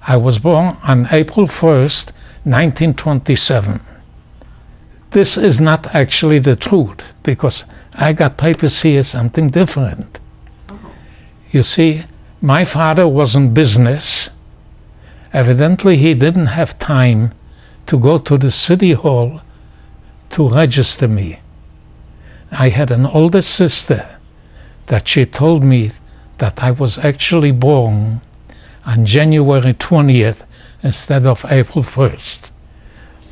I was born on April 1st, 1927. This is not actually the truth, because I got papers here, something different. You see, my father was in business. Evidently, he didn't have time to go to the city hall to register me. I had an older sister that she told me that I was actually born on January 20th instead of April 1st.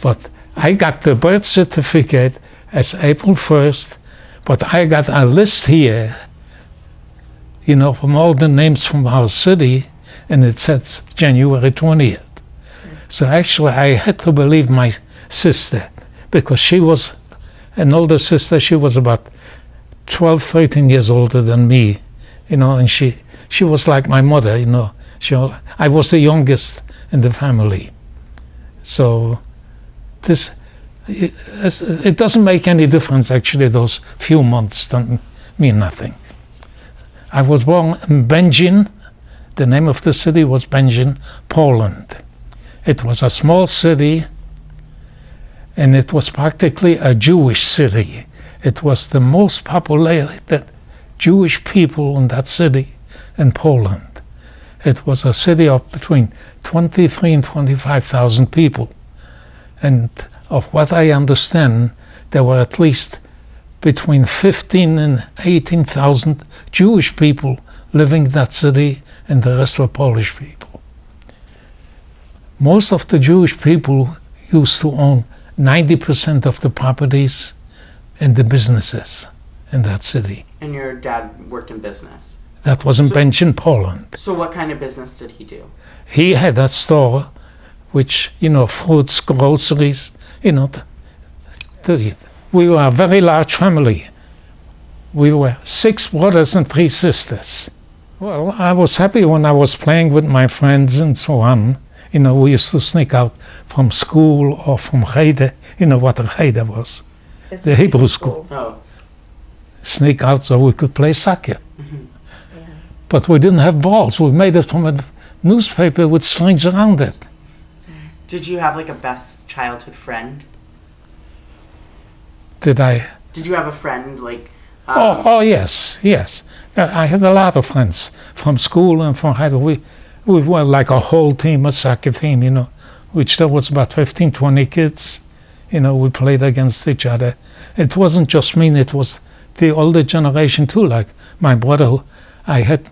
But I got the birth certificate as April 1st, but I got a list here, you know, from all the names from our city, and it says January 20th. So actually I had to believe my sister, because she was an older sister. She was about 12, 13 years older than me, you know, and she was like my mother, you know. I was the youngest in the family. So it doesn't make any difference, actually. Those few months don't mean nothing. I was born in Będzin. The name of the city was Będzin, Poland. It was a small city, and it was practically a Jewish city. It was the most populated Jewish people in that city in Poland. It was a city of between 23 and 25,000 people. And of what I understand, there were at least between 15 and 18,000 Jewish people living in that city, and the rest were Polish people. Most of the Jewish people used to own 90% of the properties and the businesses in that city. And your dad worked in business? That was in Będzin, Poland. So what kind of business did he do? He had a store, which, you know, fruits, groceries, you know. We were a very large family. We were 6 brothers and 3 sisters. Well, I was happy when I was playing with my friends and so on. You know, we used to sneak out from school or from Cheder. You know what a Cheder was? It's the Hebrew school. Oh. Sneak out so we could play soccer. Mm-hmm. Yeah. But we didn't have balls. We made it from a newspaper with strings around it. Did you have like a best childhood friend? Did I? Did you have a friend like? Oh yes, yes. I had a lot of friends from school and from Cheder. We were like a whole team, a soccer team, you know, which there was about 15, 20 kids. You know, we played against each other. It wasn't just me, it was the older generation too, like my brother, who I had,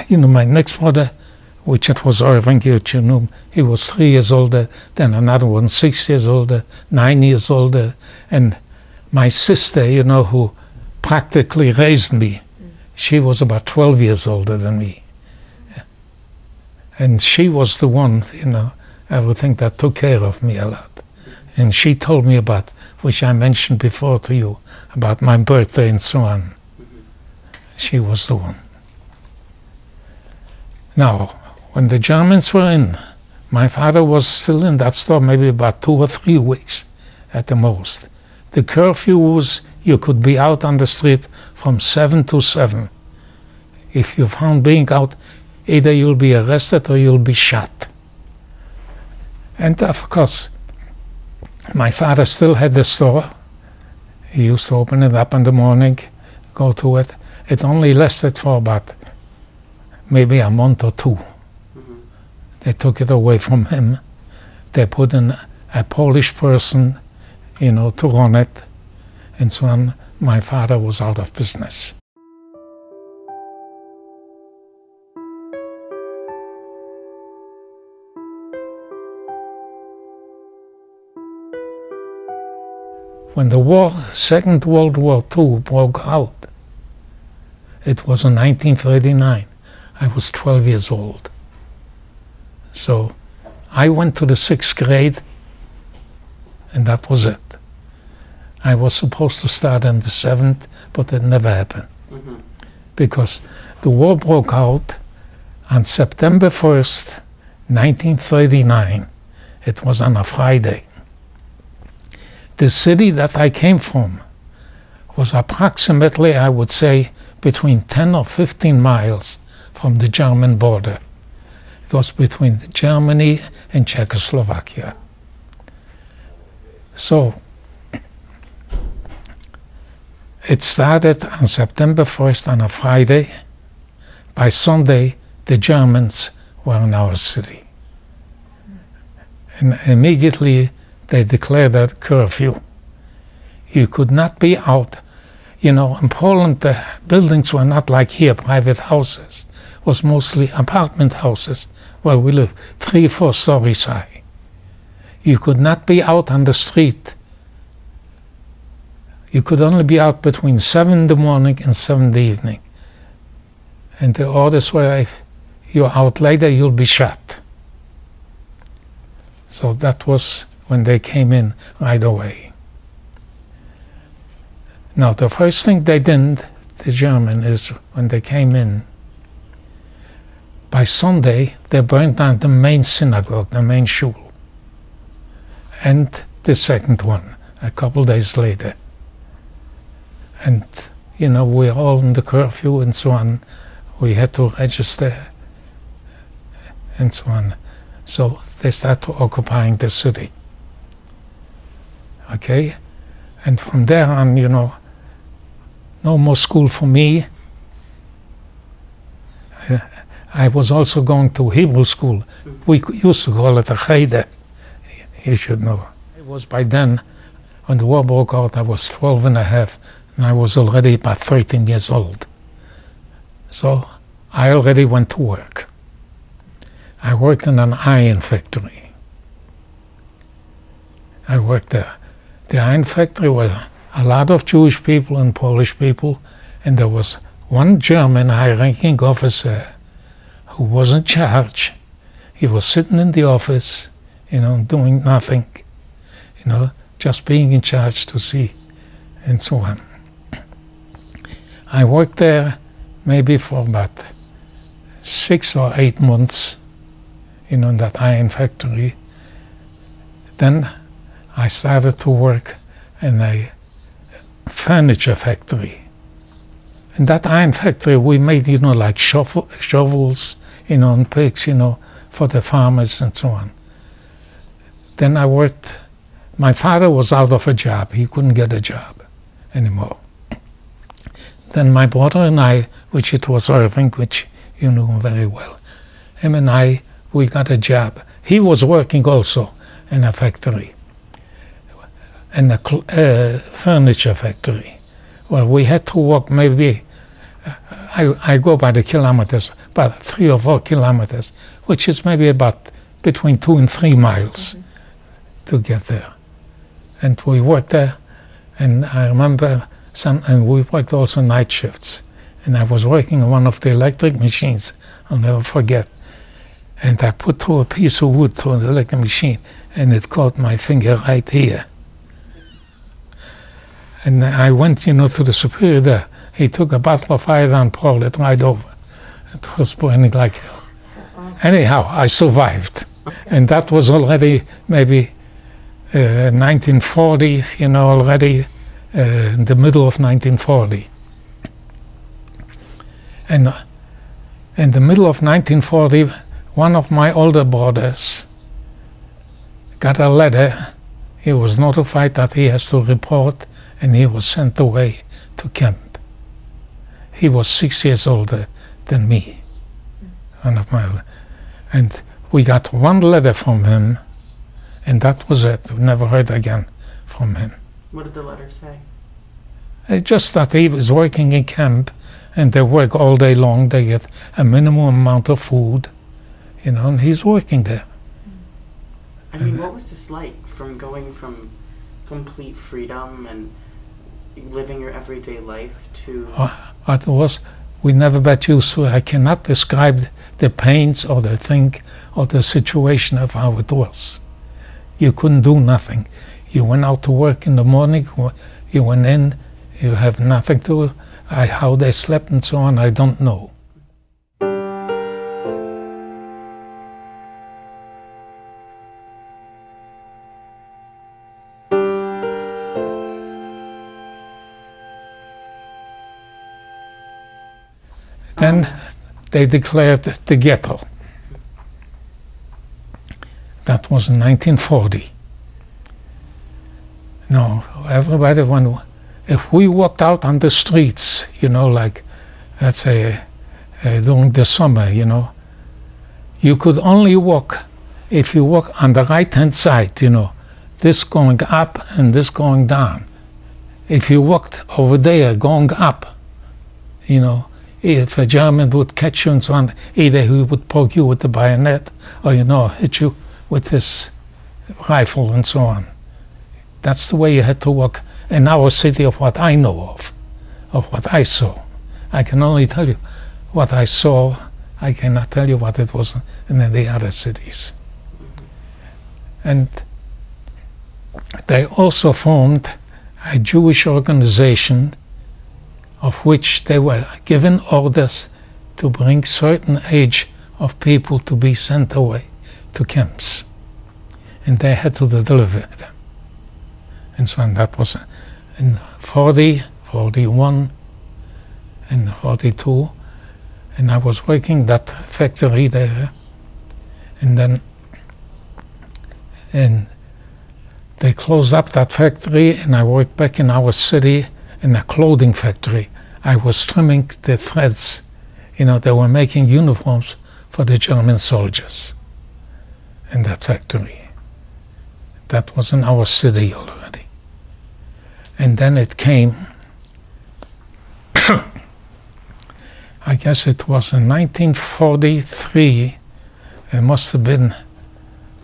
you know, my next brother, which it was Irving, you know, he was 3 years older, then another one 6 years older, 9 years older, and my sister, you know, who practically raised me, she was about 12 years older than me. And she was the one, you know, everything that took care of me a lot. And she told me about, which I mentioned before to you, about my birthday and so on. She was the one. Now, when the Germans were in, my father was still in that store maybe about 2 or 3 weeks at the most. The curfew was you could be out on the street from 7 to 7. If you're found being out, either you'll be arrested or you'll be shot. And of course, my father still had the store. He used to open it up in the morning, go to it. It only lasted for about maybe a month or 2. They took it away from him. They put in a Polish person, you know, to run it, and so on. My father was out of business. When the Second World War II broke out, it was in 1939. I was 12 years old. So I went to the 6th grade, and that was it. I was supposed to start in the 7th, but it never happened. Because the war broke out on September 1st, 1939. It was on a Friday. The city that I came from was approximately, I would say, between 10 or 15 miles from the German border. It was between Germany and Czechoslovakia. So it started on September 1st on a Friday. By Sunday, the Germans were in our city. And immediately they declared a curfew. You could not be out. You know, in Poland, the buildings were not like here, private houses. It was mostly apartment houses where we lived, 3 or 4 stories high. You could not be out on the street. You could only be out between 7 in the morning and 7 in the evening. And the orders were, if you're out later, you'll be shot. So that was when they came in right away. Now, the first thing they did, the German, is when they came in, by Sunday, they burned down the main synagogue, the main shul, and the second one, a couple days later. And, you know, we're all in the curfew and so on. We had to register and so on. So they started occupying the city. Okay? And from there on, you know, no more school for me. I was also going to Hebrew school. We used to call it a cheder. You should know. It was by then, when the war broke out, I was 12 and a half, and I was already about 13 years old. So I already went to work. I worked in an iron factory. I worked there. The iron factory was a lot of Jewish people and Polish people, and there was one German high-ranking officer who was in charge. He was sitting in the office, you know, doing nothing, you know, just being in charge to see, and so on. I worked there maybe for about 6 or 8 months, you know, in that iron factory. Then I started to work in a furniture factory. In that iron factory, we made, you know, like shovels, you know, and picks, you know, for the farmers and so on. Then I worked. My father was out of a job. He couldn't get a job anymore. Then my brother and I, which it was Irving, which you knew very well, him and I, we got a job. He was working also in a factory, in a furniture factory, where we had to walk maybe, I go by the kilometers, about 3 or 4 kilometers, which is maybe about between 2 and 3 miles to get there. And we worked there, and I remember and we worked also night shifts. And I was working on one of the electric machines, I'll never forget. And I put through a piece of wood through the electric machine, and it caught my finger right here. And I went, you know, to the superior there. He took a bottle of iron and poured it right over. It was burning like hell. Anyhow, I survived. And that was already maybe 1940, you know, already in the middle of 1940. And in the middle of 1940, one of my older brothers got a letter. He was notified that he has to report, and he was sent away to camp. He was 6 years older than me, one of my, and we got one letter from him, and that was it. We never heard again from him. What did the letter say? Just that he was working in camp, and they work all day long. They get a minimum amount of food, you know, and he's working there. I mean, what was this like, from going from complete freedom and living your everyday life to... What was, we never got used to it. I cannot describe the pains or the thing or the situation of how it was. You couldn't do nothing. You went out to work in the morning, you went in, you have nothing to, how they slept and so on, I don't know. Then they declared the ghetto. That was in 1940. No, everybody, if we walked out on the streets, you know, like, let's say, during the summer, you know, you could only walk if you walk on the right-hand side, you know, this going up and this going down. If you walked over there going up, you know, if a German would catch you and so on, either he would poke you with the bayonet or, you know, hit you with his rifle and so on. That's the way you had to walk in our city, of what I know of what I saw. I can only tell you what I saw. I cannot tell you what it was in the other cities. And they also formed a Jewish organization of which they were given orders to bring certain age of people to be sent away to camps. And they had to deliver them. And so on. That was in 40, 41, and 42. And I was working that factory there. And then they closed up that factory, and I worked back in our city in a clothing factory. I was trimming the threads. You know, they were making uniforms for the German soldiers in that factory. That was in our city already. And then it came, I guess it was in 1943, it must have been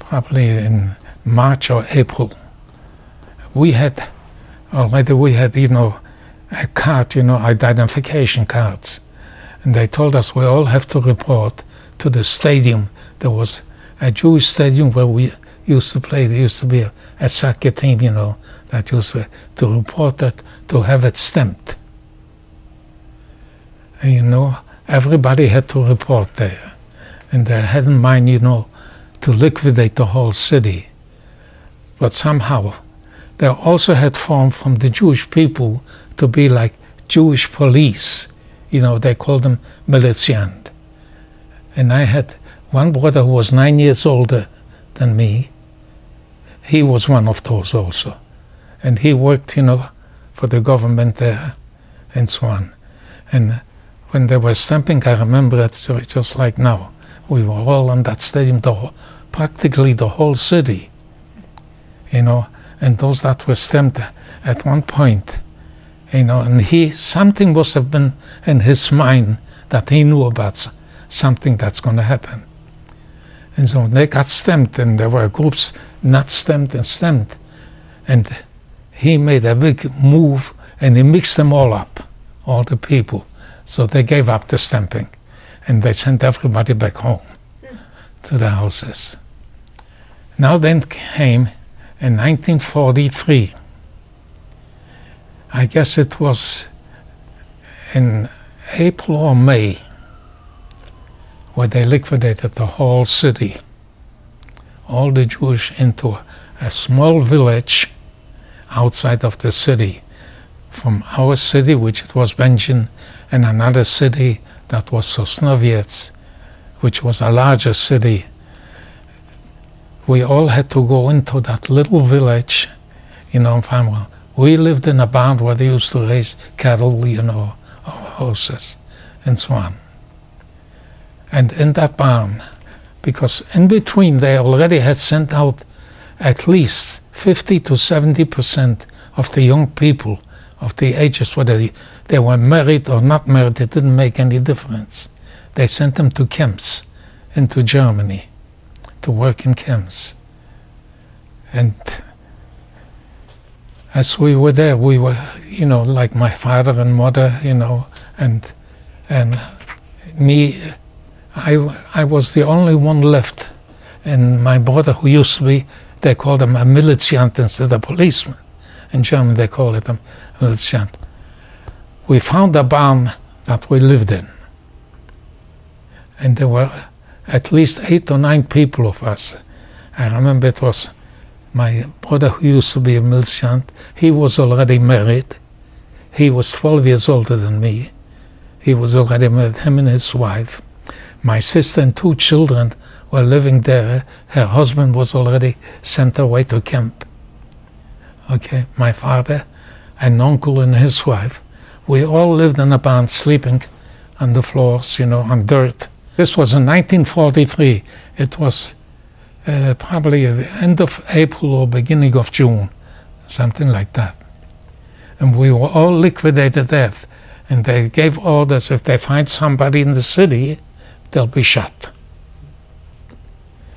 probably in March or April. We had, you know, a card, you know, identification cards. And they told us we all have to report to the stadium. There was a Jewish stadium where we used to play. There used to be a soccer team, you know, that used to report it, to have it stamped. And, you know, everybody had to report there. And they had in mind, you know, to liquidate the whole city. But somehow, they also had formed from the Jewish people to be like Jewish police. You know, they called them militant. And I had one brother who was 9 years older than me. He was one of those also. And he worked, you know, for the government there and so on. And when they were stamping, I remember it just like now. We were all on that stadium, practically the whole city, you know, and those that were stamped at one point, you know, and something must have been in his mind that he knew about something that's going to happen. And so they got stamped, and there were groups not stamped and stamped. And he made a big move, and he mixed them all up, all the people. So they gave up the stamping, and they sent everybody back home to the houses. Now then came in 1943. I guess it was in April or May, where they liquidated the whole city, all the Jewish, into a small village outside of the city. From our city, which it was Benjin, and another city that was Sosnowiec, which was a larger city. We all had to go into that little village, you know, farm. We lived in a barn where they used to raise cattle, you know, or horses, and so on. And in that barn, because in between they already had sent out at least 50 to 70% of the young people of the ages, whether they were married or not married, it didn't make any difference. They sent them to camps into Germany to work in camps. And as we were there, we were, you know, like my father and mother, you know, and me, I was the only one left. And my brother, who used to be, they called him a militant instead of policeman. In German they call it a militant. We found a barn that we lived in. And there were at least 8 or 9 people of us. I remember it was my brother who used to be a militant. He was already married. He was 12 years older than me. He was already married, him and his wife. My sister and 2 children were living there. Her husband was already sent away to camp. Okay, my father, an uncle and his wife, we all lived in a barn, sleeping on the floors, you know, on dirt. This was in 1943. It was probably at the end of April or beginning of June, something like that. And we were all liquidated there. And they gave orders, if they find somebody in the city, they'll be shot.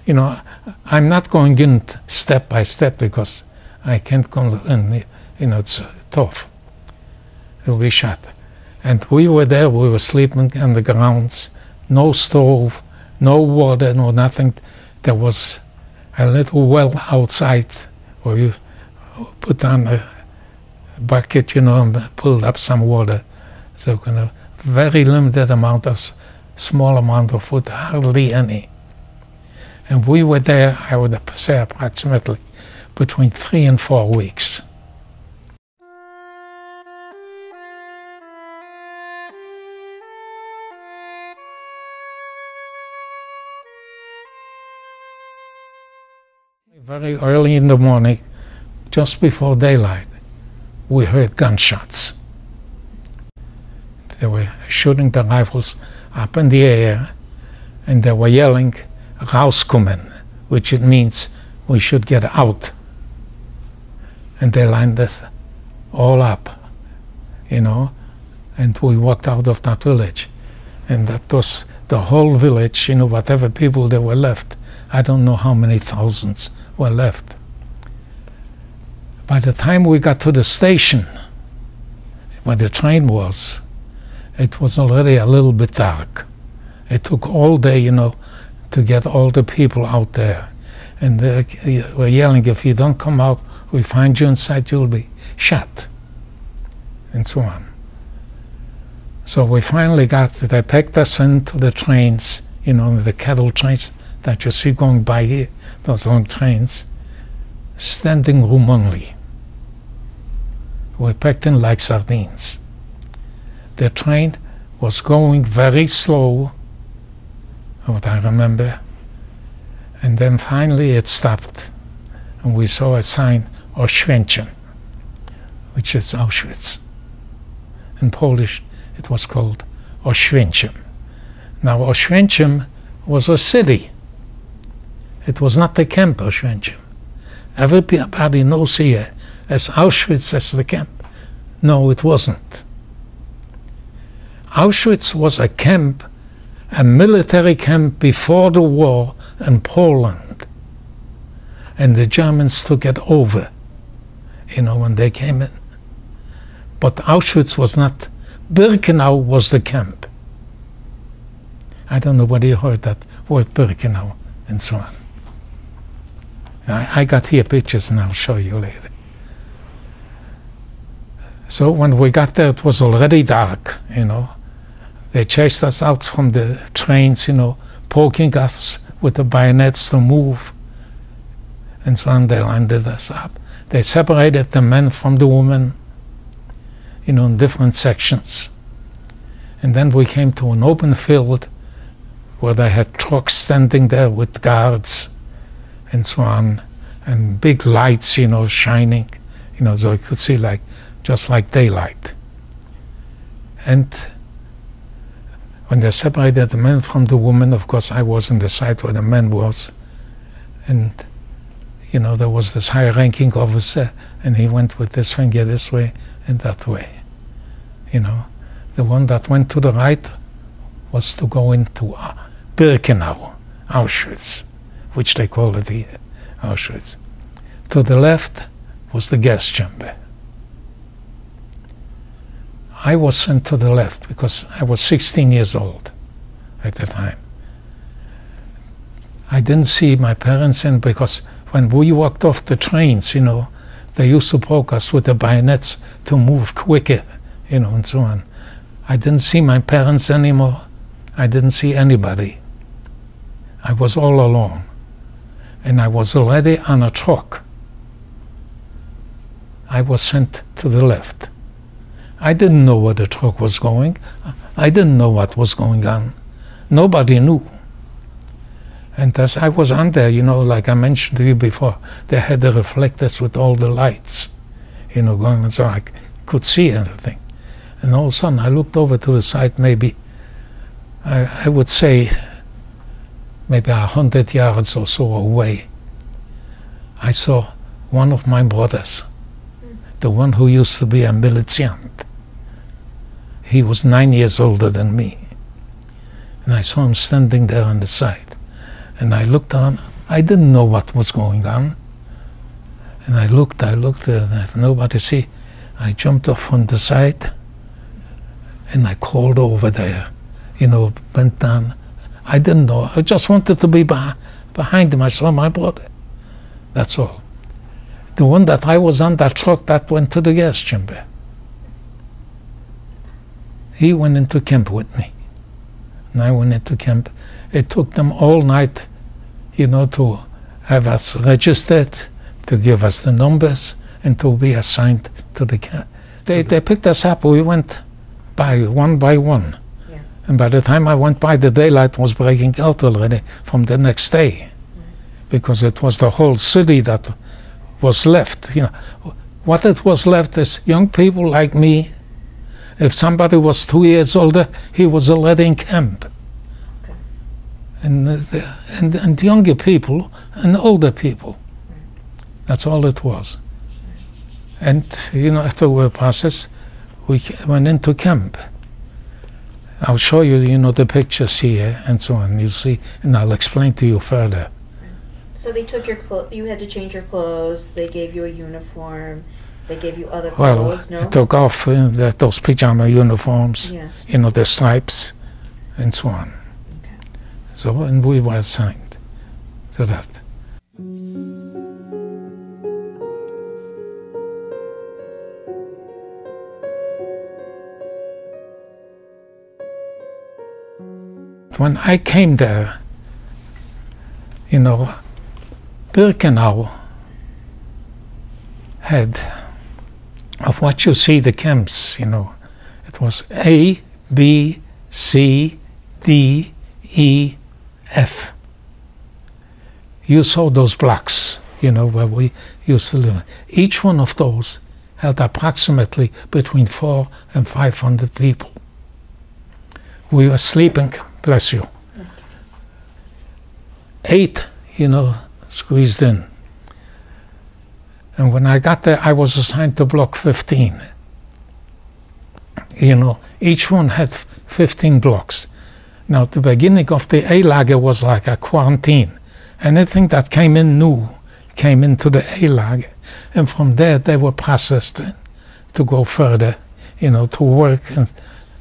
You know, I'm not going in step by step because I can't go in, you know, it's tough. You'll be shot. And we were there, we were sleeping on the grounds, no stove, no water, no nothing. There was a little well outside where you put on a bucket, you know, and pulled up some water. So kind of very limited amount of, small amount of food, hardly any. And we were there, I would say, approximately between 3 and 4 weeks. Very early in the morning, just before daylight, we heard gunshots. They were shooting the rifles up in the air, and they were yelling, "Rauskommen," which it means we should get out. And they lined us all up, you know, and we walked out of that village. And that was the whole village, you know, whatever people there were left. I don't know how many thousands were left. By the time we got to the station, where the train was, it was already a little bit dark. It took all day, you know, to get all the people out there. And they were yelling, "If you don't come out, we find you inside, you'll be shot," and so on. So we finally they packed us into the trains, you know, the cattle trains that you see going by here, those long trains, standing room only. We packed in like sardines. The train was going very slow, what I remember, and then finally it stopped, and we saw a sign, Oświęcim, which is Auschwitz. In Polish, it was called Oświęcim. Now, Oświęcim was a city. It was not the camp, Oświęcim. Everybody knows here as Auschwitz as the camp. No, it wasn't. Auschwitz was a camp, a military camp before the war in Poland. And the Germans took it over, you know, when they came in. But Auschwitz was not. Birkenau was the camp. I don't know whether you heard that word, Birkenau, and so on. I got here pictures and I'll show you later. So when we got there, it was already dark, you know. They chased us out from the trains, you know, poking us with the bayonets to move. And so on, they lined us up. They separated the men from the women, you know, in different sections. And then we came to an open field where they had trucks standing there with guards and so on, and big lights, you know, shining, you know, so you could see like, just like daylight. And when they separated the men from the women, of course, I was on the side where the men was. And, you know, there was this high-ranking officer, and he went with his finger this way and that way. You know, the one that went to the right was to go into Birkenau, Auschwitz, which they call it here, Auschwitz. To the left was the gas chamber. I was sent to the left because I was 16 years old at the time. I didn't see my parents in because when we walked off the trains, you know, they used to poke us with the bayonets to move quicker, you know, and so on. I didn't see my parents anymore. I didn't see anybody. I was all alone. And I was already on a truck. I was sent to the left. I didn't know where the truck was going. I didn't know what was going on. Nobody knew. And as I was on there, you know, like I mentioned to you before, they had the reflectors with all the lights, you know, going on, so I could see everything. And all of a sudden I looked over to the side, maybe, I would say, maybe 100 yards or so away. I saw one of my brothers, the one who used to be a militiant. He was 9 years older than me. And I saw him standing there on the side. And I looked on. I didn't know what was going on. And I looked, and if nobody see, I jumped off on the side and I crawled over there, you know, went down. I didn't know. I just wanted to be behind him. I saw my brother. That's all. The one that I was on, that truck that went to the gas chamber. He went into camp with me. And I went into camp. It took them all night, you know, to have us registered, to give us the numbers, and to be assigned to the camp. They picked us up. We went by one. Yeah. And by the time I went by, the daylight was breaking out already from the next day. Because it was the whole city that was left. You know, what it was left is young people like me. If somebody was 2 years older, he was already in camp. Okay. And younger people and older people. That's all it was. And you know, after the process, we went into camp. I'll show you, you know, the pictures here and so on. You'll see, and I'll explain to you further. So they took your clothes. You had to change your clothes. They gave you a uniform. They gave you other clothes. Well, I took off those pajama uniforms. Yes. You know, the stripes, and so on. Okay. So, and we were assigned to that. When I came there, you know, Birkenau had, of what you see, the camps, you know, it was A, B, C, D, E, F. You saw those blocks, you know, where we used to live. Each one of those held approximately between 400 and 500 people. We were sleeping, bless you, 8, you know, squeezed in. And when I got there, I was assigned to block 15. You know, each one had 15 blocks. Now, the beginning of the A-lager was like a quarantine. Anything that came in new came into the A-lager. And from there, they were processed to go further, you know, to work and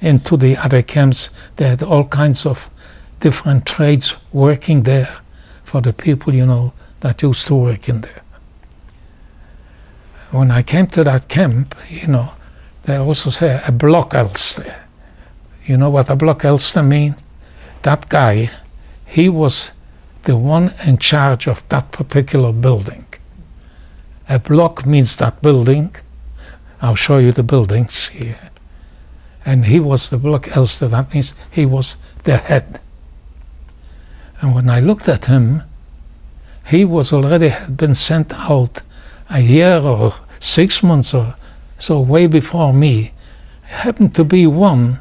into the other camps. They had all kinds of different trades working there for the people, you know, that used to work in there. When I came to that camp, you know, they also say a block elster. You know what a block elster means? That guy, he was the one in charge of that particular building. A block means that building. I'll show you the buildings here. And he was the block elster. That means he was the head. And when I looked at him, he was already had been sent out a year or 6 months or so way before me. Happened to be one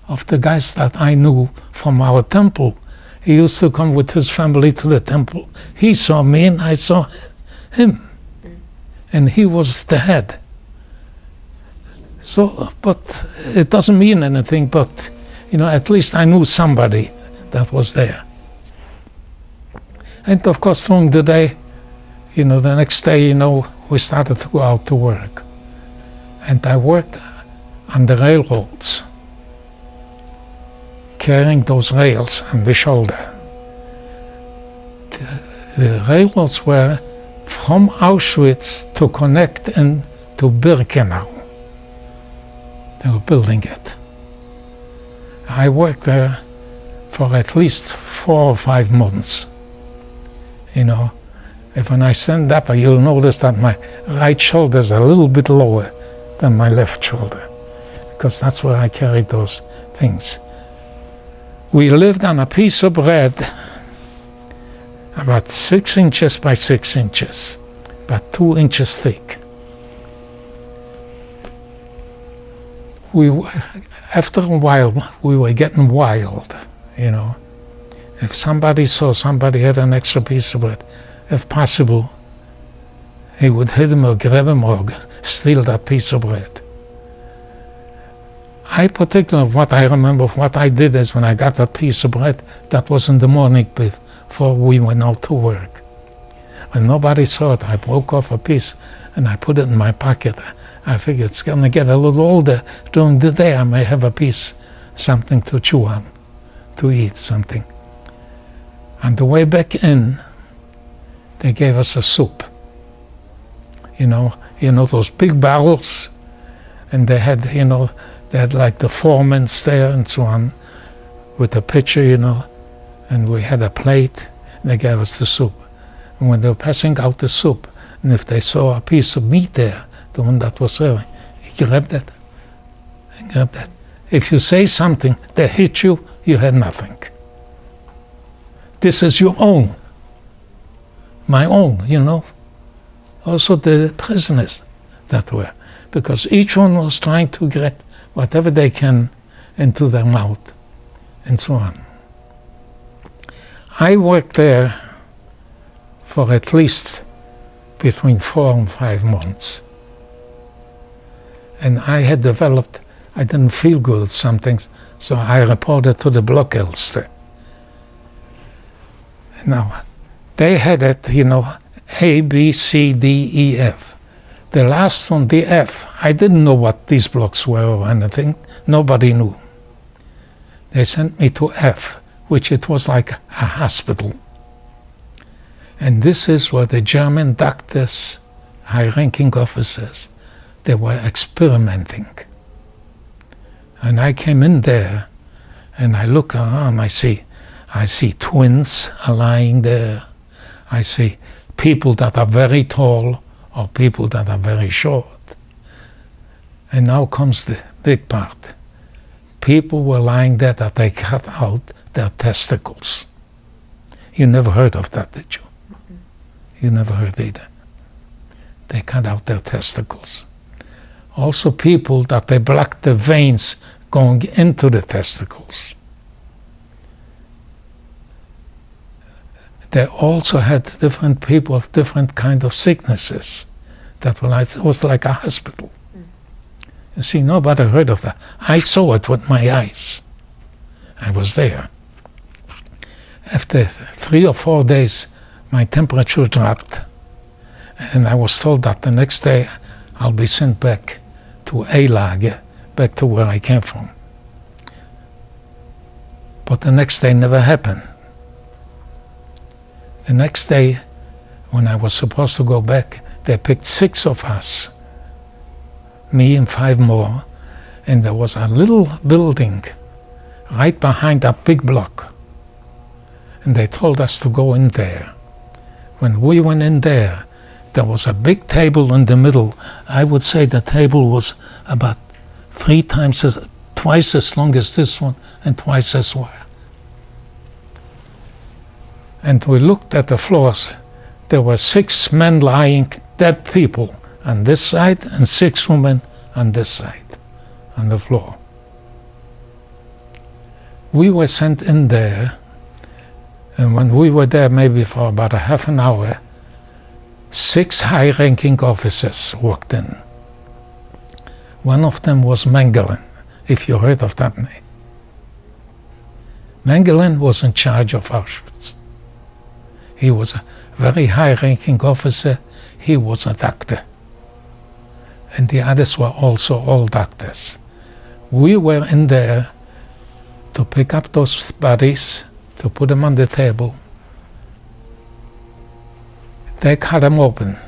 of the guys that I knew from our temple. He used to come with his family to the temple. He saw me and I saw him. And he was the head. So, but it doesn't mean anything, but, you know, at least I knew somebody that was there. And of course, during the day, you know, the next day, you know, we started to go out to work. And I worked on the railroads, carrying those rails on the shoulder. The railroads were from Auschwitz to connect in to Birkenau. They were building it. I worked there for at least 4 or 5 months. You know, if when I stand up, you'll notice that my right shoulder is a little bit lower than my left shoulder, because that's where I carried those things. We lived on a piece of bread about 6 inches by 6 inches, about 2 inches thick. After a while, we were getting wild, you know. If somebody saw somebody had an extra piece of bread, if possible, he would hit him or grab him or steal that piece of bread. What I remember of what I did is when I got that piece of bread, that was in the morning before we went out to work. When nobody saw it, I broke off a piece and I put it in my pocket. I figured it's going to get a little older. During the day I may have a piece, something to chew on, to eat something. On the way back in, they gave us a soup. You know those big barrels, and they had, they had like the foremen there and so on, with a pitcher, and we had a plate, and they gave us the soup. And when they were passing out the soup, and if they saw a piece of meat there, the one that was there, he grabbed it, and grabbed that. If you say something, they hit you, you had nothing. This is your own, my own, Also the prisoners that were, because each one was trying to get whatever they can into their mouth, and so on. I worked there for at least between 4 and 5 months. And I had developed, I didn't feel good at some things, so I reported to the block elster. Now, they had it, A, B, C, D, E, F. The last one, the F, I didn't know what these blocks were or anything. Nobody knew. They sent me to F, which it was like a hospital. And this is where the German doctors, high-ranking officers, they were experimenting. And I came in there, and I look around, I see twins lying there. I see people that are very tall or people that are very short. And now comes the big part. People were lying there that they cut out their testicles. You never heard of that, did you? You never heard either. They cut out their testicles. Also people that they blocked the veins going into the testicles. They also had different people of different kind of sicknesses. That was like a hospital. You see, nobody heard of that. I saw it with my eyes. I was there. After 3 or 4 days, my temperature dropped, and I was told that the next day I'll be sent back to A-Lager, back to where I came from. But the next day never happened. The next day, when I was supposed to go back, they picked 6 of us, me and 5 more, and there was a little building right behind that big block. And they told us to go in there. When we went in there, there was a big table in the middle. I would say the table was about twice as long as this one and twice as wide. And we looked at the floors. There were 6 men lying, dead people, on this side, and 6 women on this side, on the floor. We were sent in there, and when we were there maybe for about a half an hour, 6 high-ranking officers walked in. One of them was Mengelen, if you heard of that name. Mengelen was in charge of Auschwitz. He was a very high-ranking officer. He was a doctor. And the others were also all doctors. We were in there to pick up those bodies, to put them on the table. They cut them open.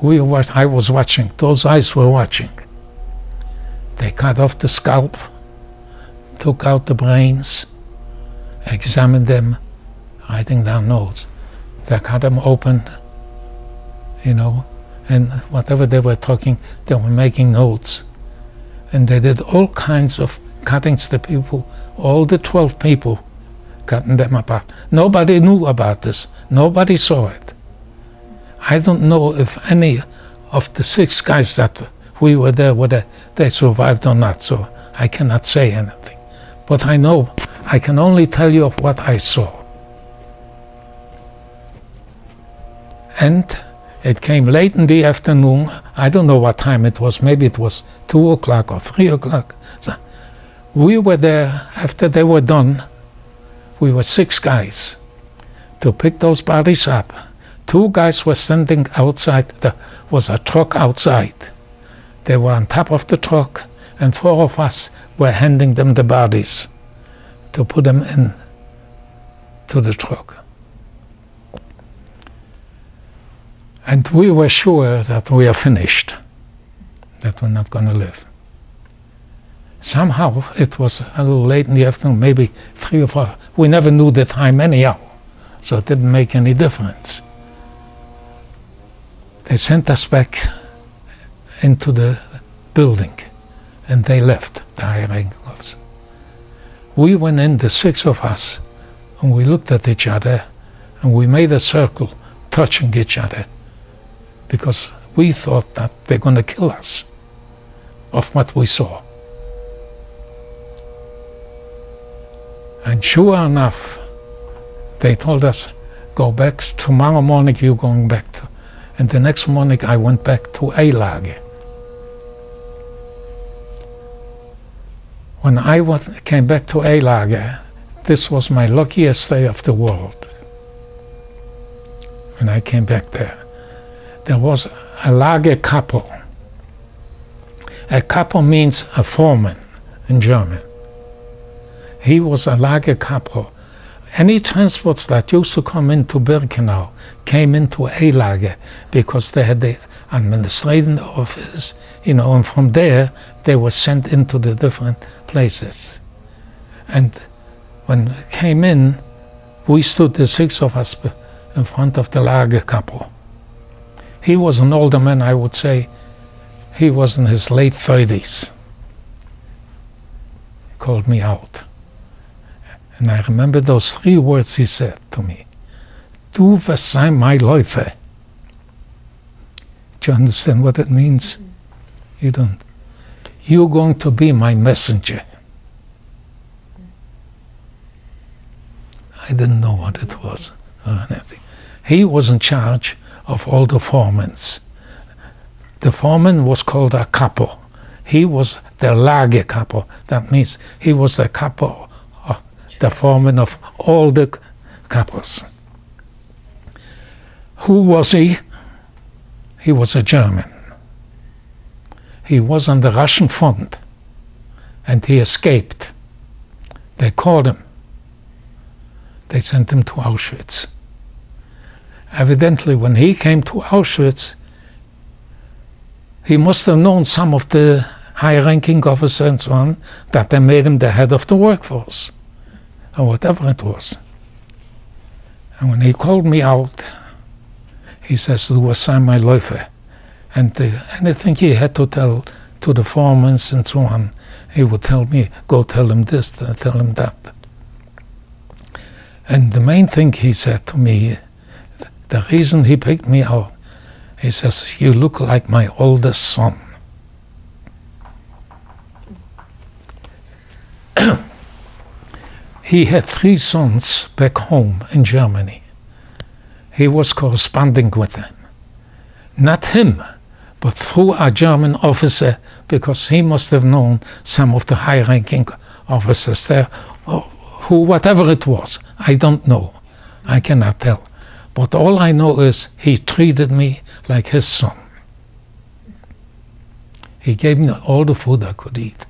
I was watching. Those eyes were watching. They cut off the scalp, took out the brains, examined them, writing down notes. They cut them open, and whatever they were talking, they were making notes. And they did all kinds of cuttings to people. All the 12 people cutting them apart. Nobody knew about this. Nobody saw it. I don't know if any of the 6 guys that we were there, whether they survived or not, so I cannot say anything. But I know, I can only tell you of what I saw. And it came late in the afternoon. I don't know what time it was. Maybe it was 2 o'clock or 3 o'clock. So we were there after they were done. We were 6 guys to pick those bodies up. 2 guys were standing outside. There was a truck outside. They were on top of the truck, and 4 of us were handing them the bodies to put them in to the truck. And we were sure that we are finished, that we're not going to live. Somehow it was a little late in the afternoon, maybe 3 or 4. We never knew the time anyhow, so it didn't make any difference. They sent us back into the building, and they left, the high-ranking officer. We went in, the 6 of us, and we looked at each other, and we made a circle, touching each other, because we thought that they're going to kill us of what we saw. And sure enough, they told us, go back, tomorrow morning you're going back to. And the next morning I went back to A-Lager. When I came back to A-Lager, this was my luckiest day of the world. When I came back there, there was a Lager Kappel. A Kappel means a foreman in German. He was a Lager Kappel. Any transports that used to come into Birkenau came into A-Lager because they had the administrative office, you know, and from there they were sent into the different places. And when it came in, we stood, the 6 of us, in front of the Lager Kappel. He was an older man, I would say. He was in his late 30s. He called me out. And I remember those 3 words he said to me. Du wirst sein mein Läufer. Do you understand what it means? You don't. You're going to be my messenger. I didn't know what it was or anything. He was in charge of all the foremans. The foreman was called a Kapo. He was the Lager Kapo. That means he was the Kapo, the foreman of all the Kapos. Who was he? He was a German. He was on the Russian front, and he escaped. They caught him. They sent him to Auschwitz. Evidently, when he came to Auschwitz, he must have known some of the high-ranking officers and so on, that they made him the head of the workforce, or whatever it was. And when he called me out, he says, "Du wirst sein mein Läufer." And anything he had to tell to the foremen and so on, he would tell me, go tell him this, tell him that. And the main thing he said to me, the reason he picked me out, he says, "You look like my oldest son." He had 3 sons back home in Germany. He was corresponding with them. Not him, but through a German officer, because he must have known some of the high-ranking officers there, or who, whatever it was, I don't know. I cannot tell. But all I know is he treated me like his son. He gave me all the food I could eat.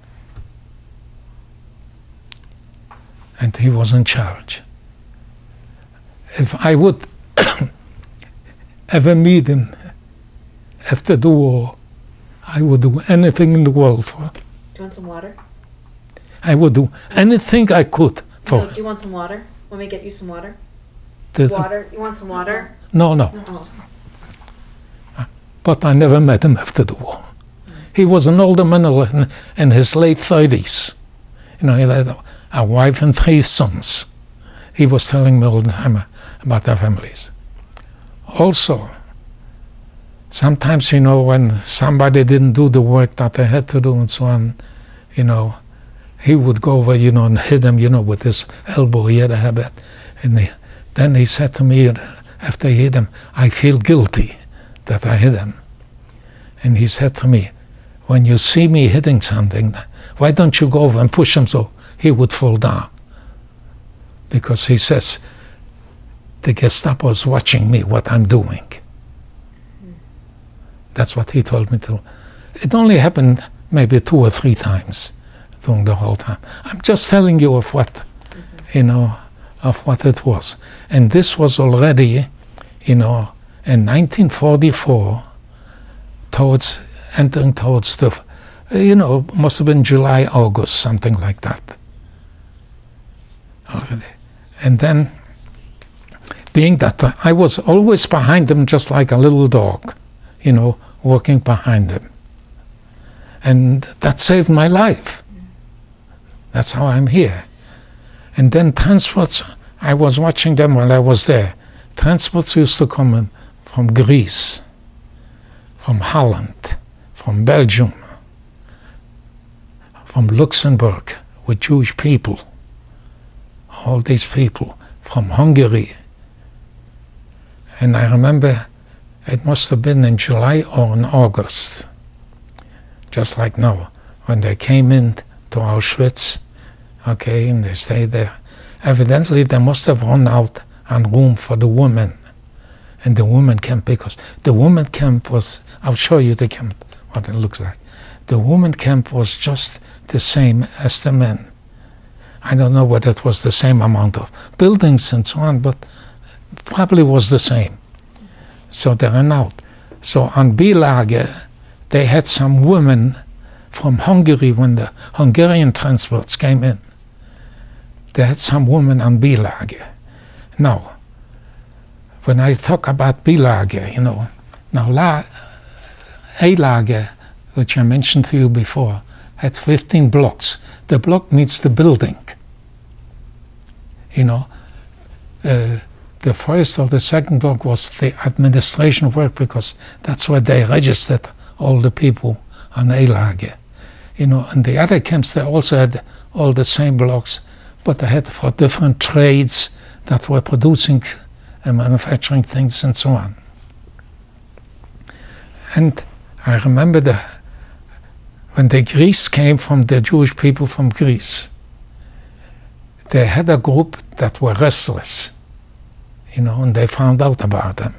And he was in charge. If I would ever meet him after the war, I would do anything in the world for him. Do you want some water? I would do anything I could for him. Do you want some water? Want me to get you some water? The- Water? You want some water? No, no. Oh. But I never met him after the war. He was an older man in his late 30s. You know, he had a wife and 3 sons. he was telling me all the time about their families. Also, sometimes, you know, when somebody didn't do the work that they had to do and so on, you know, he would go over, you know, and hit them, you know, with his elbow. He had a habit. And then he said to me, after he hit him, I feel guilty that I hit him. And he said to me, when you see me hitting something, why don't you go over and push him so he would fall down? Because he says, the Gestapo is watching me, what I'm doing. That's what he told me to. It only happened maybe 2 or 3 times during the whole time. I'm just telling you of what, you know, of what it was. And this was already, you know, in 1944, entering towards the, you know, must have been July, August, something like that. Already. And then, being that I was always behind them just like a little dog, you know, walking behind them. And that saved my life. That's how I'm here. And then transports, I was watching them while I was there. Transports used to come in from Greece, from Holland, from Belgium, from Luxembourg, with Jewish people. All these people from Hungary. And I remember it must have been in July or in August, just like now, when they came in to Auschwitz, okay, and they stayed there. Evidently, they must have run out on room for the women in the women camp, because the women camp was, I'll show you the camp, what it looks like. The women camp was just the same as the men. I don't know whether it was the same amount of buildings and so on, but probably was the same. So they ran out. So on B-Lager, they had some women from Hungary when the Hungarian transports came in. They had some women on B-Lager. Now, when I talk about B-Lager, you know, now A-Lager, which I mentioned to you before, had 15 blocks. The block means the building. You know, the first or the second block was the administration work, because that's where they registered all the people on A-Lager. You know, and the other camps, they also had all the same blocks, but they had for different trades that were producing and manufacturing things and so on. And I remember when the Greece came from the Jewish people from Greece, they had a group that were restless, you know, and they found out about them.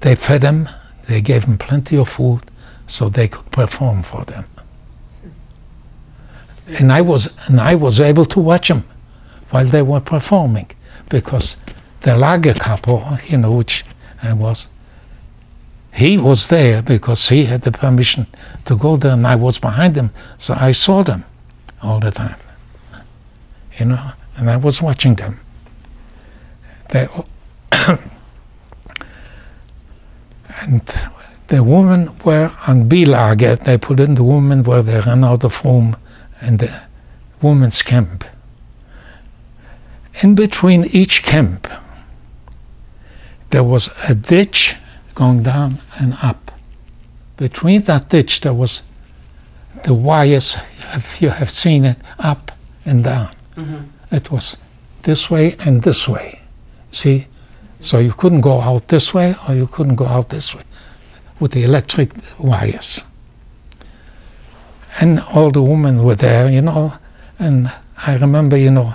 They fed them, they gave them plenty of food so they could perform for them. And I was able to watch them while they were performing, because the Lager capo, you know, which I was, he was there because he had the permission to go there, and I was behind him, so I saw them all the time, you know, and I was watching them. They, and the women were on B-Lager. They put in the women where they ran out of room in the women's camp. In between each camp, there was a ditch going down and up. Between that ditch, there was the wires, if you have seen it, up and down. Mm-hmm. It was this way and this way. See? So you couldn't go out this way or you couldn't go out this way with the electric wires. And all the women were there, you know, and I remember, you know,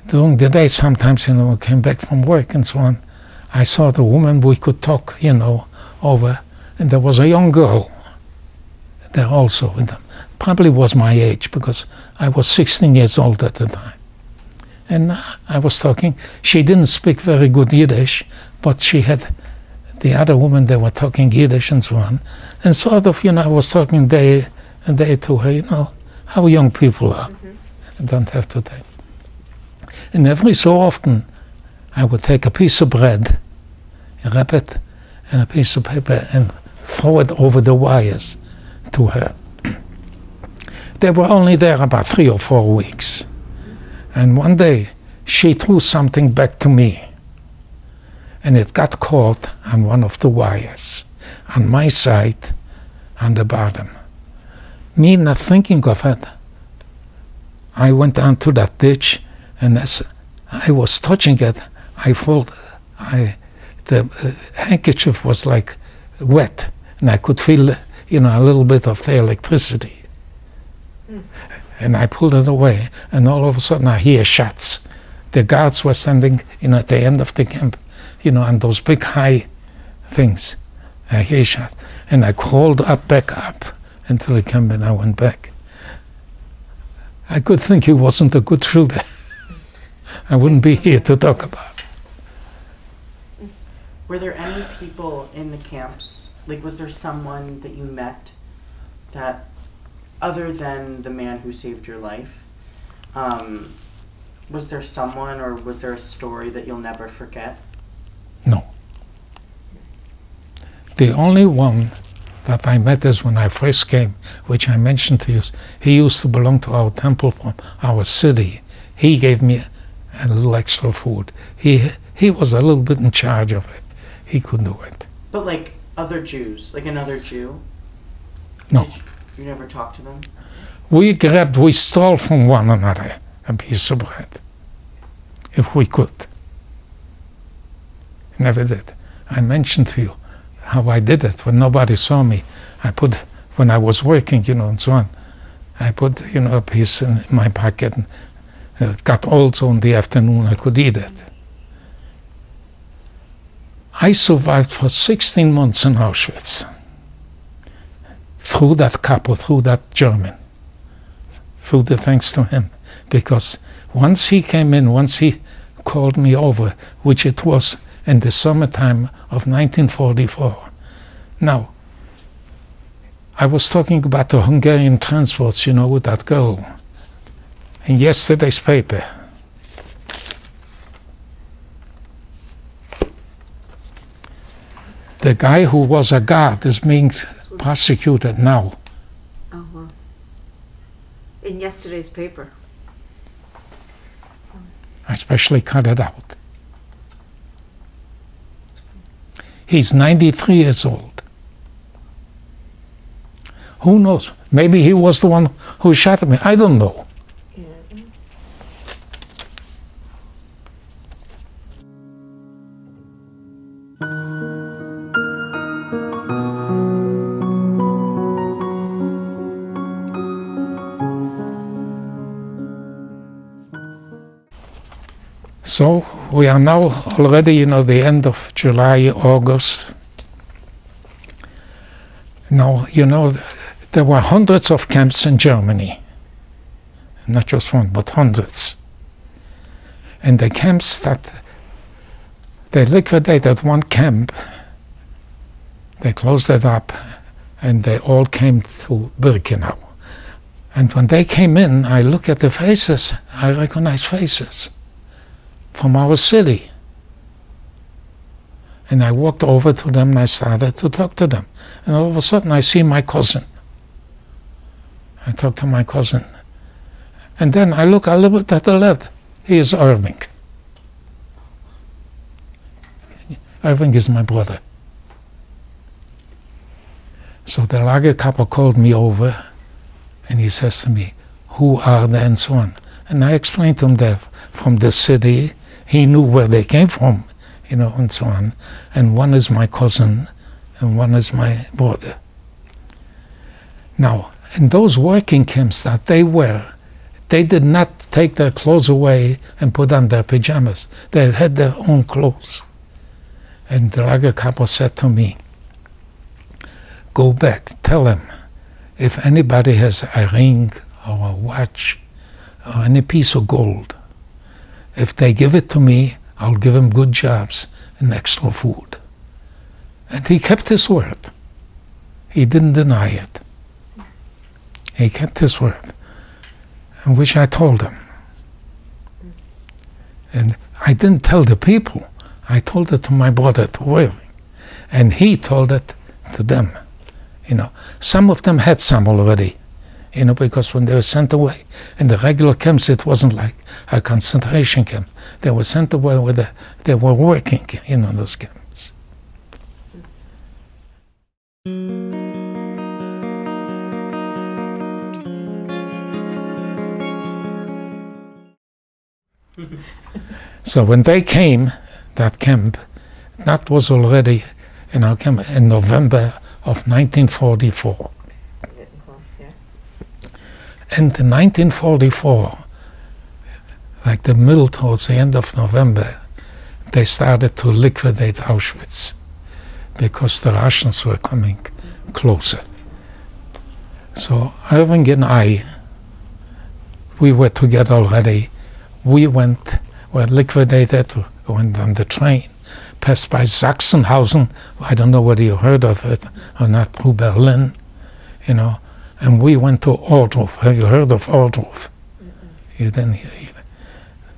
during the day sometimes, you know, we came back from work and so on, I saw the woman, we could talk, you know, over, and there was a young girl there also with them. Probably was my age, because I was 16 years old at the time. And I was talking, she didn't speak very good Yiddish, but she had the other woman, they were talking Yiddish and so on. And sort of, you know, I was talking day and day to her, you know, how young people are. Mm-hmm. I don't have to tell. And every so often, I would take a piece of bread, wrap it in a piece of paper, and throw it over the wires to her. They were only there about 3 or 4 weeks. And one day, she threw something back to me, and it got caught on one of the wires, on my side, on the bottom. Me not thinking of it, I went down to that ditch, and as I was touching it, I felt the handkerchief was like wet, and I could feel, you know, a little bit of the electricity. And I pulled it away, and all of a sudden I hear shots. The guards were standing, you know, at the end of the camp, you know, on those big high things. I hear shots, and I crawled back up until the camp, and I went back. I could think he wasn't a good shooter. I wouldn't be here to talk about it. Were there any people in the camps, like was there someone that you met that, other than the man who saved your life, was there someone or was there a story that you'll never forget? No. The only one that I met is when I first came, which I mentioned to you. He used to belong to our temple from our city. He gave me a little extra food. He was a little bit in charge of it. He could do it. But like other Jews, like another Jew? No. You never talked to them? We stole from one another a piece of bread, if we could. Never did. I mentioned to you how I did it when nobody saw me. When I was working, you know, and so on, I put, you know, a piece in my pocket, and it got old, so in the afternoon I could eat it. I survived for 16 months in Auschwitz. Through that couple, through that German, through the thanks to him, because once he came in, once he called me over, which it was in the summertime of 1944. Now, I was talking about the Hungarian transports, you know, with that girl. In yesterday's paper, the guy who was a guard is being prosecuted now. Oh, wow. In yesterday's paper. I especially cut it out. He's 93 years old. Who knows? Maybe he was the one who shot me. I don't know. So we are now already, you know, the end of July, August. Now, you know, there were hundreds of camps in Germany. Not just one, but hundreds. And the camps that they liquidated one camp, they closed it up, and they all came to Birkenau. And when they came in, I look at the faces, I recognize faces from our city. And I walked over to them and I started to talk to them. And all of a sudden I see my cousin. I talk to my cousin. And then I look a little bit at the left. He is Irving. Irving is my brother. So the Lagerkapo called me over and he says to me, who are they and so on. And I explained to him they're from the city. He knew where they came from, you know, and so on. And one is my cousin and one is my brother. Now, in those working camps that they were, they did not take their clothes away and put on their pajamas. They had their own clothes. And the Lagerkapo said to me, go back, tell him, if anybody has a ring or a watch or any piece of gold, if they give it to me, I'll give them good jobs and extra food. And he kept his word. He didn't deny it. He kept his word, and which I told him. And I didn't tell the people. I told it to my brother, to Irving, and he told it to them. You know, some of them had some already, you know, because when they were sent away in the regular camps, it wasn't like a concentration camp. They were sent away where they were working, you know, those camps. So when they came, that camp, that was already in our camp in November of 1944. And in 1944, like the middle towards the end of November, they started to liquidate Auschwitz because the Russians were coming closer. So Irving and I, we were together already. We were liquidated, went on the train, passed by Sachsenhausen. I don't know whether you heard of it or not, through Berlin, you know. And we went to Ohrdruf. Have you heard of Ohrdruf? You didn't hear it.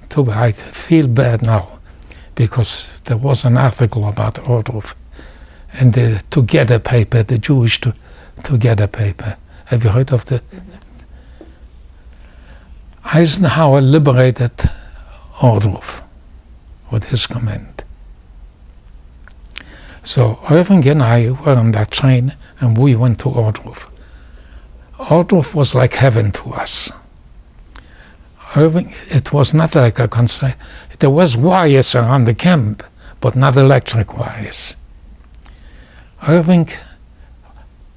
Too bad. I feel bad now because there was an article about Ohrdruf and the Together paper, the Jewish Together paper. Have you heard of the? Eisenhower liberated Ohrdruf with his command. So Irving and I were on that train and we went to Ohrdruf. Ohrdruf was like heaven to us. Irving, it was not like a concentration. There was wires around the camp, but not electric wires. Irving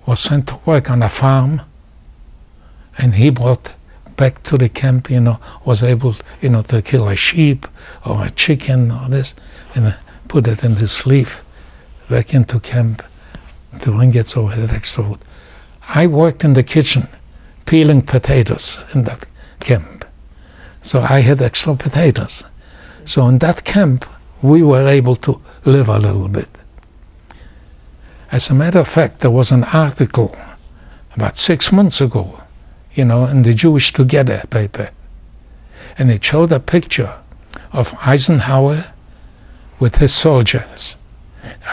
was sent to work on a farm, and he brought back to the camp, you know, was able, you know, to kill a sheep or a chicken or this, and put it in his sleeve, back into camp to bring it so it had extra food. I worked in the kitchen, peeling potatoes in that camp. So I had extra potatoes. So in that camp, we were able to live a little bit. As a matter of fact, there was an article about 6 months ago, you know, in the Jewish Together paper. And it showed a picture of Eisenhower with his soldiers.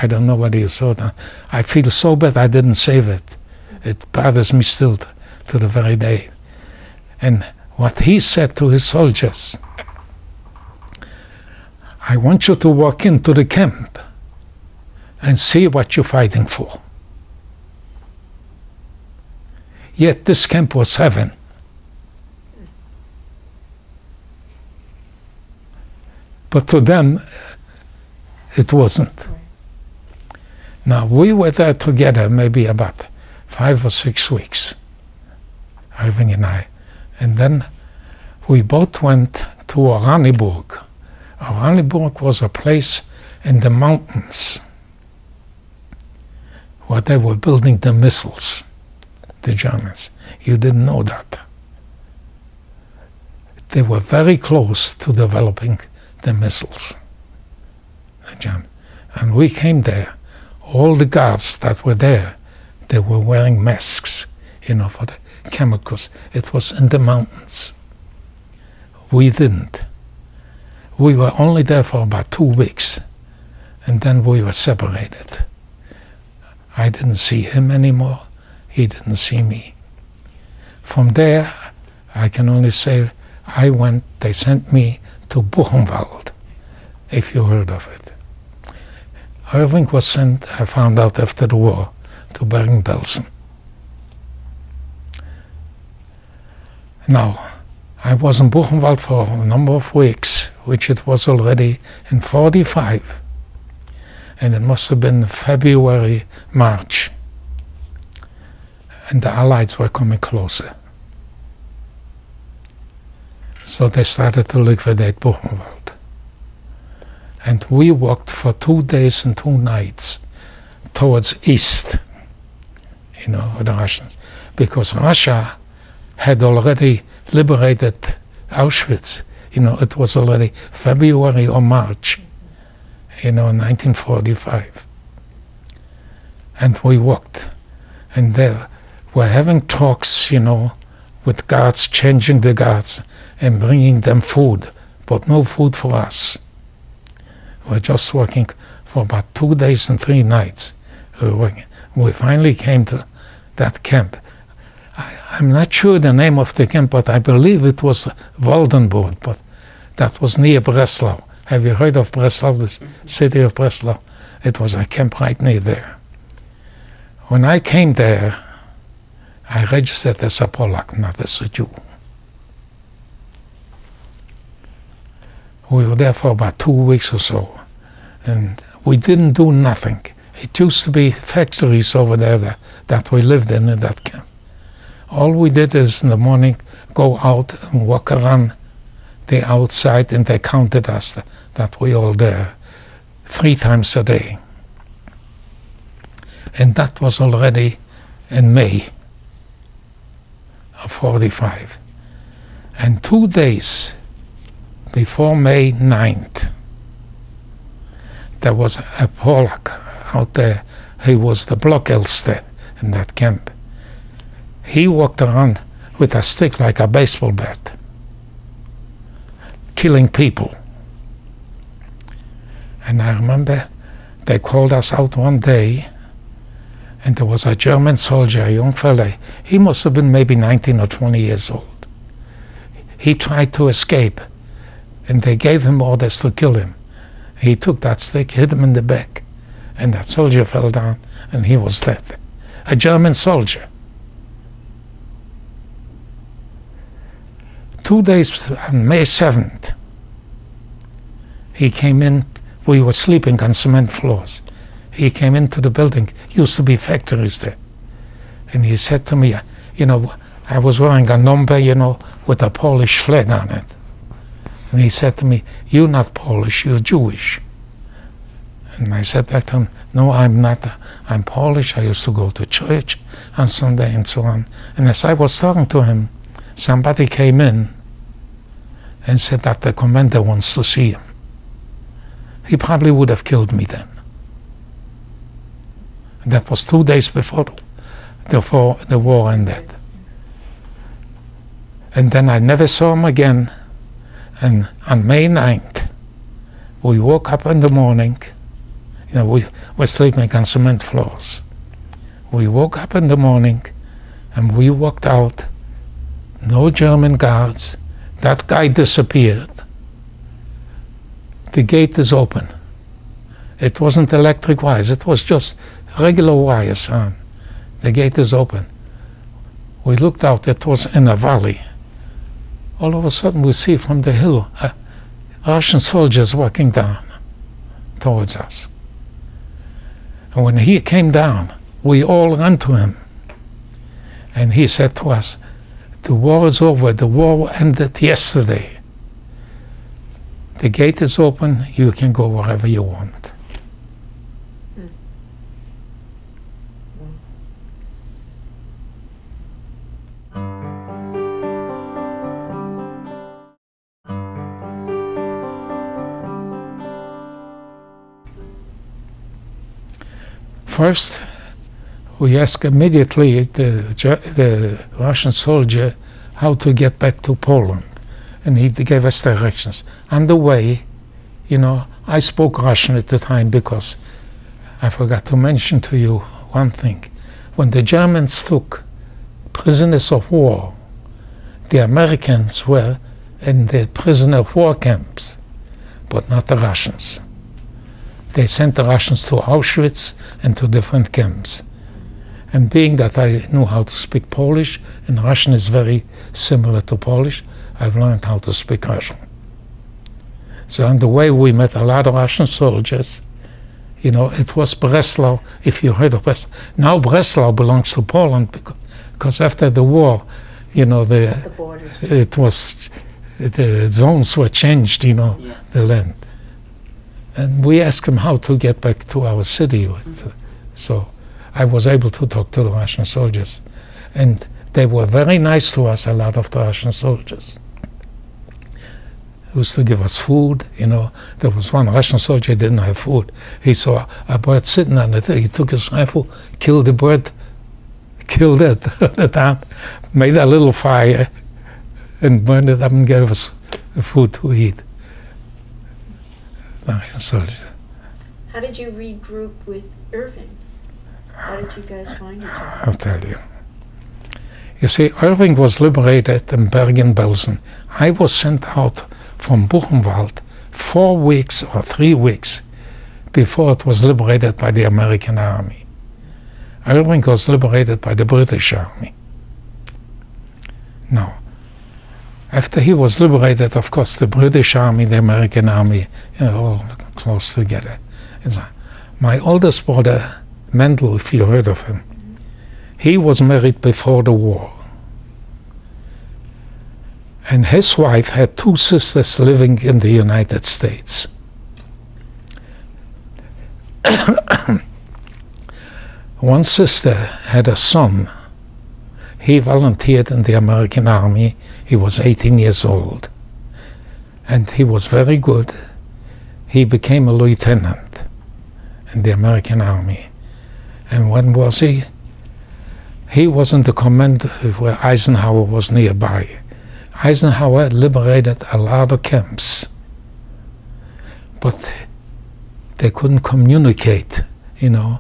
I don't know whether you saw that. I feel so bad I didn't save it. It bothers me still to the very day. And what he said to his soldiers, I want you to walk into the camp and see what you're fighting for. Yet this camp was heaven. But to them, it wasn't. Now, we were there together maybe about 5 or 6 weeks, Irving and I. And then we both went to Oranienburg. Oranienburg was a place in the mountains where they were building the missiles, the Germans. You didn't know that. They were very close to developing the missiles, the Germans. And we came there. All the guards that were there, they were wearing masks, you know, for the chemicals. It was in the mountains. We didn't. We were only there for about 2 weeks, and then we were separated. I didn't see him anymore. He didn't see me. From there, I can only say they sent me to Buchenwald, if you heard of it. Irving was sent, I found out after the war, to Bergen-Belsen. Now, I was in Buchenwald for a number of weeks, which it was already in 45. And it must have been February, March. And the Allies were coming closer. So they started to liquidate Buchenwald. And we walked for 2 days and 2 nights towards east, you know, the Russians. Because Russia had already liberated Auschwitz. You know, it was already February or March, you know, 1945. And we walked. And there were having talks, you know, with guards, changing the guards and bringing them food, but no food for us. We're just working for about 2 days and 3 nights. We finally came to that camp. I'm not sure the name of the camp, but I believe it was Waldenburg, but that was near Breslau. Have you heard of Breslau, the city of Breslau? It was a camp right near there. When I came there, I registered as a Polak, not as a Jew. We were there for about 2 weeks or so, and we didn't do nothing. It used to be factories over there that we lived in that camp. All we did is in the morning go out and walk around the outside, and they counted us that we all there 3 times a day. And that was already in May of 45. And 2 days before May 9th, there was a Polak out there. He was the block elster in that camp. He walked around with a stick like a baseball bat, killing people. And I remember they called us out one day, and there was a German soldier, a young fella. He must have been maybe 19 or 20 years old. He tried to escape, and they gave him orders to kill him. He took that stick, hit him in the back, and that soldier fell down, and he was dead. A German soldier. 2 days on May 7th, he came in. We were sleeping on cement floors. He came into the building. Used to be factories there. And he said to me, you know, I was wearing a number, you know, with a Polish flag on it. And he said to me, "You're not Polish, you're Jewish." And I said back to him, "No, I'm not. I'm Polish. I used to go to church on Sunday," and so on. And as I was talking to him, somebody came in and said that the commander wants to see him. He probably would have killed me then. And that was 2 days before the war ended. And then I never saw him again. And on May 9th, we woke up in the morning. You know, we were sleeping on cement floors. We woke up in the morning and we walked out. No German guards. That guy disappeared. The gate is open. It wasn't electric wires. It was just regular wires on. The gate is open. We looked out. It was in a valley. All of a sudden we see from the hill Russian soldiers walking down towards us. And when he came down, we all ran to him. And he said to us, "The war is over. The war ended yesterday. The gate is open. You can go wherever you want." First, we asked immediately the Russian soldier how to get back to Poland, and he gave us directions. On the way, you know, I spoke Russian at the time because I forgot to mention to you one thing. When the Germans took prisoners of war, the Americans were in the prisoner of war camps, but not the Russians. They sent the Russians to Auschwitz and to different camps. And being that I knew how to speak Polish, and Russian is very similar to Polish, I've learned how to speak Russian. So on the way we met a lot of Russian soldiers. You know, it was Breslau, if you heard of Breslau. Now Breslau belongs to Poland because after the war, you know, the zones were changed, you know, yeah. The land. And we asked them how to get back to our city. So I was able to talk to the Russian soldiers. And they were very nice to us, a lot of the Russian soldiers. They used to give us food, you know. There was one Russian soldier who didn't have food. He saw a bird sitting on it. He took his rifle, killed the bird, killed it, made a little fire, and burned it up and gave us food to eat. How did you regroup with Irving? How did you guys find each other? I'll tell you. You see, Irving was liberated in Bergen-Belsen. I was sent out from Buchenwald 4 weeks or 3 weeks before it was liberated by the American army. Irving was liberated by the British army. Now, after he was liberated, of course, the British army, the American army, all close together. My oldest brother, Mendel, if you heard of him, he was married before the war. And his wife had 2 sisters living in the United States. One sister had a son. He volunteered in the American army. He was 18 years old. And he was very good. He became a lieutenant in the American army. And when was he? He was in the command where Eisenhower was nearby. Eisenhower liberated a lot of camps, but they couldn't communicate, you know.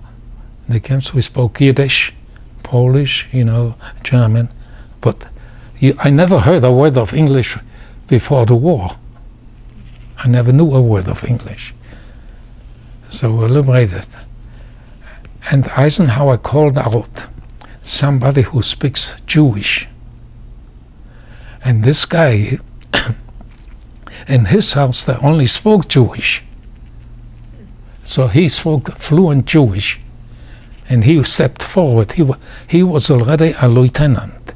In the camps we spoke Yiddish, Polish, you know, German, but I never heard a word of English before the war. I never knew a word of English. So we liberated. And Eisenhower called out somebody who speaks Jewish. And this guy, in his house, they only spoke Jewish. So he spoke fluent Jewish. And he stepped forward. He was already a lieutenant.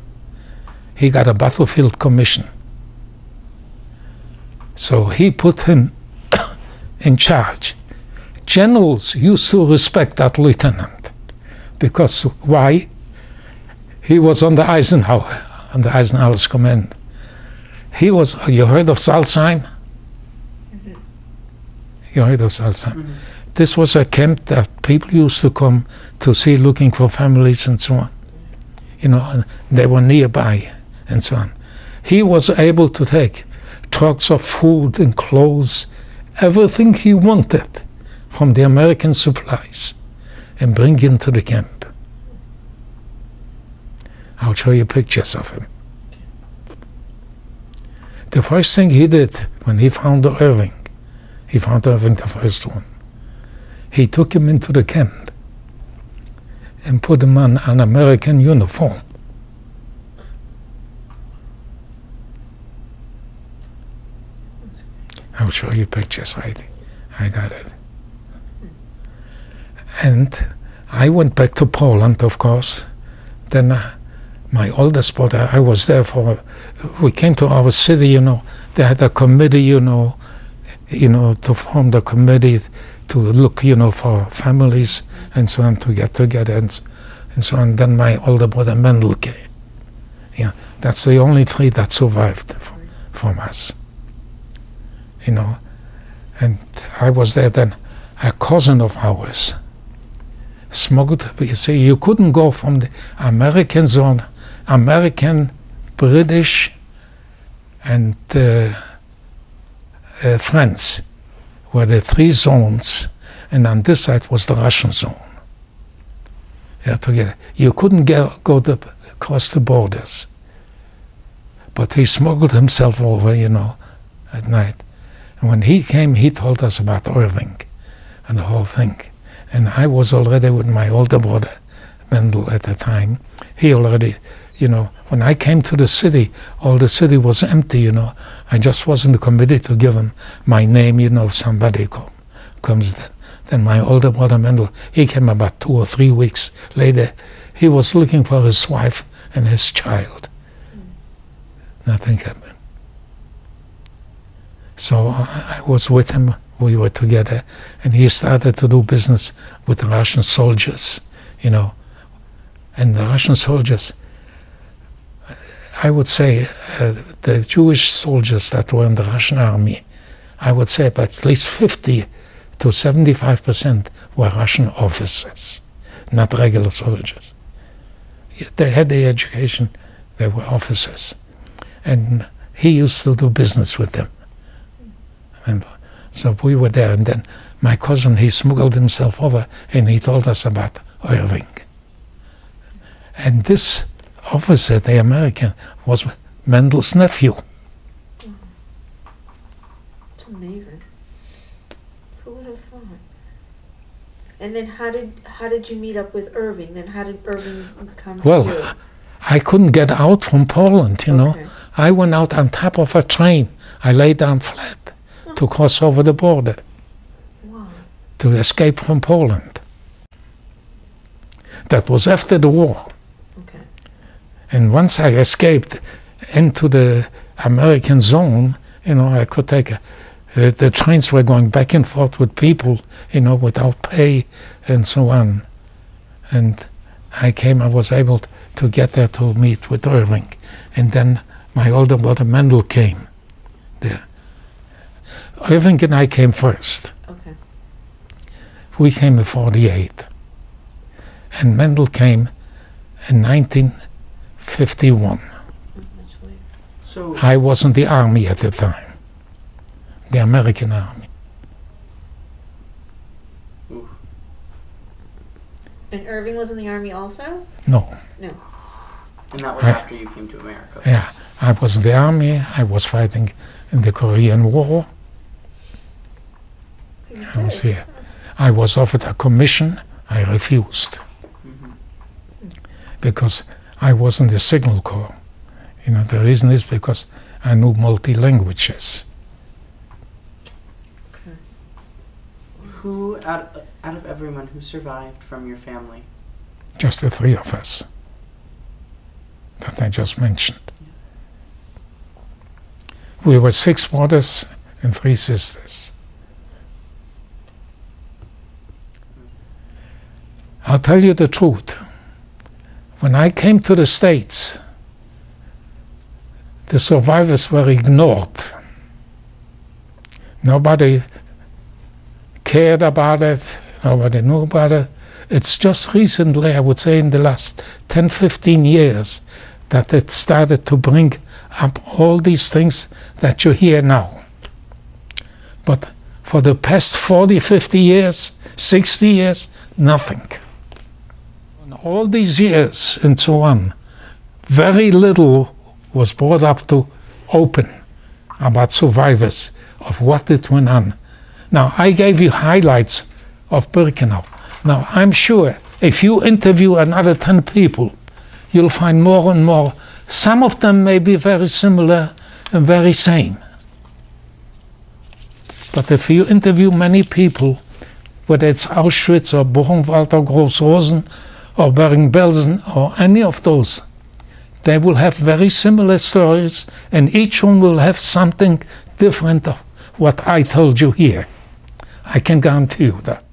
He got a battlefield commission. So he put him in charge. Generals used to respect that lieutenant. Because why? He was under Eisenhower, under Eisenhower's command. He was, you heard of Salzheim? Mm-hmm. You heard of Salzheim? Mm-hmm. This was a camp that people used to come to see, looking for families and so on. You know, and they were nearby and so on. He was able to take trucks of food and clothes, everything he wanted from the American supplies, and bring into the camp. I'll show you pictures of him. The first thing he did when he found Irving the first one, he took him into the camp and put him on an American uniform. I'll show you pictures, I got it. And I went back to Poland, of course. Then my oldest brother, I was there we came to our city, you know, they had a committee, you know, to form the committee to look, you know, for families and so on, to get together and so on. Then my older brother Mendel came. Yeah, that's the only 3 that survived from us, you know. And I was there then. A cousin of ours smuggled, you see, you couldn't go from the American zone, American, British, and France were the 3 zones, and on this side was the Russian zone. Yeah, together. You couldn't go across the borders. But he smuggled himself over, you know, at night. And when he came, he told us about Irving and the whole thing. And I was already with my older brother, Mendel, at the time. He already, you know, when I came to the city, all the city was empty, you know. I just was in the committee to give him my name, you know, if somebody comes then. Then my older brother Mendel, he came about 2 or 3 weeks later. He was looking for his wife and his child. Nothing happened. So I was with him, we were together, and he started to do business with the Russian soldiers, you know. And the Russian soldiers, I would say, the Jewish soldiers that were in the Russian army, I would say about at least 50 to 75% were Russian officers, not regular soldiers. They had the education, they were officers. And he used to do business with them. And so we were there, and then my cousin, he smuggled himself over, and he told us about Irving. And this officer, the American, was Mendel's nephew. It's amazing. Who would have thought? And then how did you meet up with Irving? Then how did Irving come to you? Well, I couldn't get out from Poland, you know. Okay. I went out on top of a train. I lay down flat to cross over the border Wow. to escape from Poland. That was after the war. Okay. And once I escaped into the American zone, you know, I could take the trains were going back and forth with people, you know, without pay and so on. And I was able to get there to meet with Irving. And then my older brother Mendel came there. Irving and I came first. Okay. We came in 48. And Mendel came in 1951. Much later. So I was in the army at the time, the American army. ooh, And Irving was in the army also? No, No. and that was I- after you came to America. of yeah, course. I was in the army. I was fighting in the Korean War. You I was did. here. I was offered a commission. I refused Mhm. because I was in the Signal Corps. You know, the reason is because I knew multi-languages. Okay. Who out of everyone who survived from your family? Just the three of us that I just mentioned. We were 6 brothers and 3 sisters. I'll tell you the truth. When I came to the States, the survivors were ignored. Nobody cared about it. Nobody knew about it. It's just recently, I would say in the last 10, 15 years, that it started to bring up all these things that you hear now. But for the past 40, 50 years, 60 years, nothing. In all these years and so on, very little was brought up to open about survivors of what it went on. Now, I gave you highlights of Birkenau. Now, I'm sure if you interview another 10 people, you'll find more and more. Some of them may be very similar and very same. But if you interview many people, whether it's Auschwitz or Buchenwald or Groß-Rosen or Bergen-Belsen or any of those, they will have very similar stories, and each one will have something different of what I told you here. I can guarantee you that.